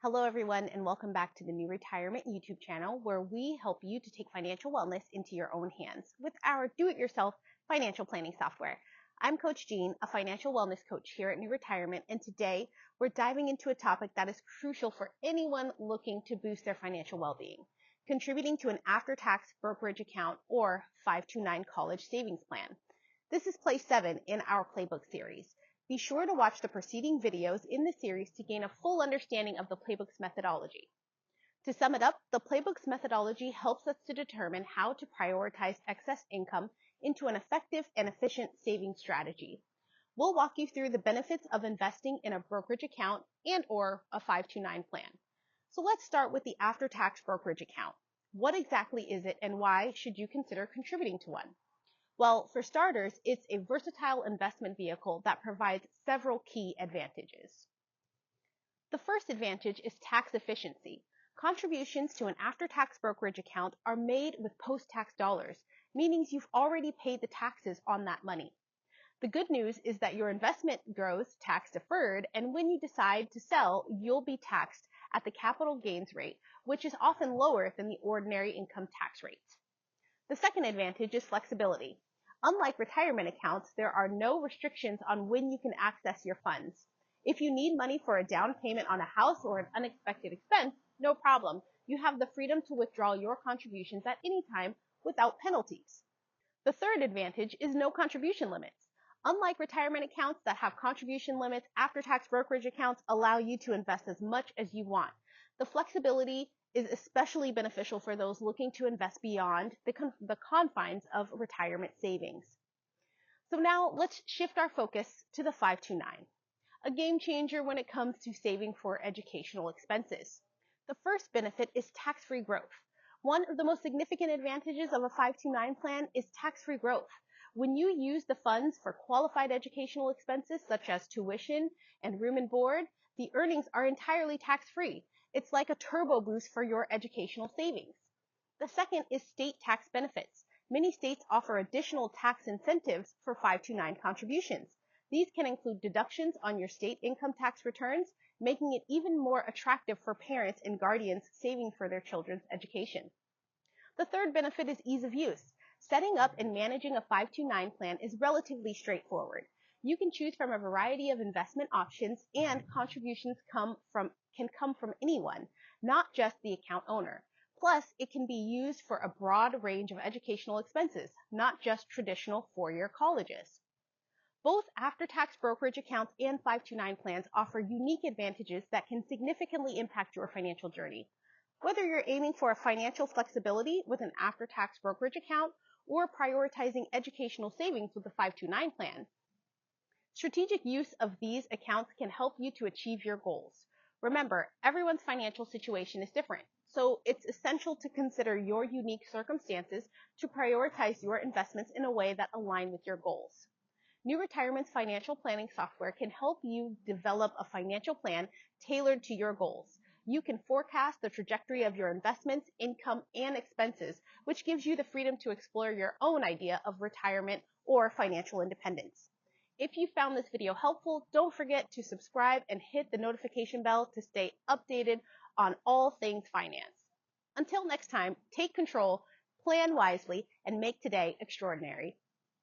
Hello, everyone, and welcome back to the New Retirement YouTube channel, where we help you to take financial wellness into your own hands with our do-it-yourself financial planning software. I'm Coach Jean, a financial wellness coach here at New Retirement, and today we're diving into a topic that is crucial for anyone looking to boost their financial well-being: contributing to an after-tax brokerage account or 529 college savings plan. This is Play 7 in our Playbook series. Be sure to watch the preceding videos in the series to gain a full understanding of the Playbook's methodology. To sum it up, the Playbook's methodology helps us to determine how to prioritize excess income into an effective and efficient saving strategy. We'll walk you through the benefits of investing in a brokerage account and/or a 529 plan. So let's start with the after-tax brokerage account. What exactly is it, and why should you consider contributing to one? Well, for starters, it's a versatile investment vehicle that provides several key advantages. The first advantage is tax efficiency. Contributions to an after-tax brokerage account are made with post-tax dollars, meaning you've already paid the taxes on that money. The good news is that your investment grows tax deferred, and when you decide to sell, you'll be taxed at the capital gains rate, which is often lower than the ordinary income tax rate. The second advantage is flexibility. Unlike retirement accounts, there are no restrictions on when you can access your funds. If you need money for a down payment on a house or an unexpected expense, no problem. You have the freedom to withdraw your contributions at any time without penalties. The third advantage is no contribution limits. Unlike retirement accounts that have contribution limits, after-tax brokerage accounts allow you to invest as much as you want. The flexibility is especially beneficial for those looking to invest beyond the confines of retirement savings. So now let's shift our focus to the 529, a game changer when it comes to saving for educational expenses. The first benefit is tax-free growth. One of the most significant advantages of a 529 plan is tax-free growth. When you use the funds for qualified educational expenses such as tuition and room and board, the earnings are entirely tax-free. It's like a turbo boost for your educational savings. The second is state tax benefits. Many states offer additional tax incentives for 529 contributions. These can include deductions on your state income tax returns, making it even more attractive for parents and guardians saving for their children's education. The third benefit is ease of use. Setting up and managing a 529 plan is relatively straightforward. You can choose from a variety of investment options, and contributions can come from anyone, not just the account owner. Plus, it can be used for a broad range of educational expenses, not just traditional four-year colleges. Both after-tax brokerage accounts and 529 plans offer unique advantages that can significantly impact your financial journey. Whether you're aiming for a financial flexibility with an after-tax brokerage account or prioritizing educational savings with a 529 plan, strategic use of these accounts can help you to achieve your goals. Remember, everyone's financial situation is different, so it's essential to consider your unique circumstances to prioritize your investments in a way that align with your goals. New Retirement's financial planning software can help you develop a financial plan tailored to your goals. You can forecast the trajectory of your investments, income, and expenses, which gives you the freedom to explore your own idea of retirement or financial independence. If you found this video helpful, don't forget to subscribe and hit the notification bell to stay updated on all things finance. Until next time, take control, plan wisely, and make today extraordinary.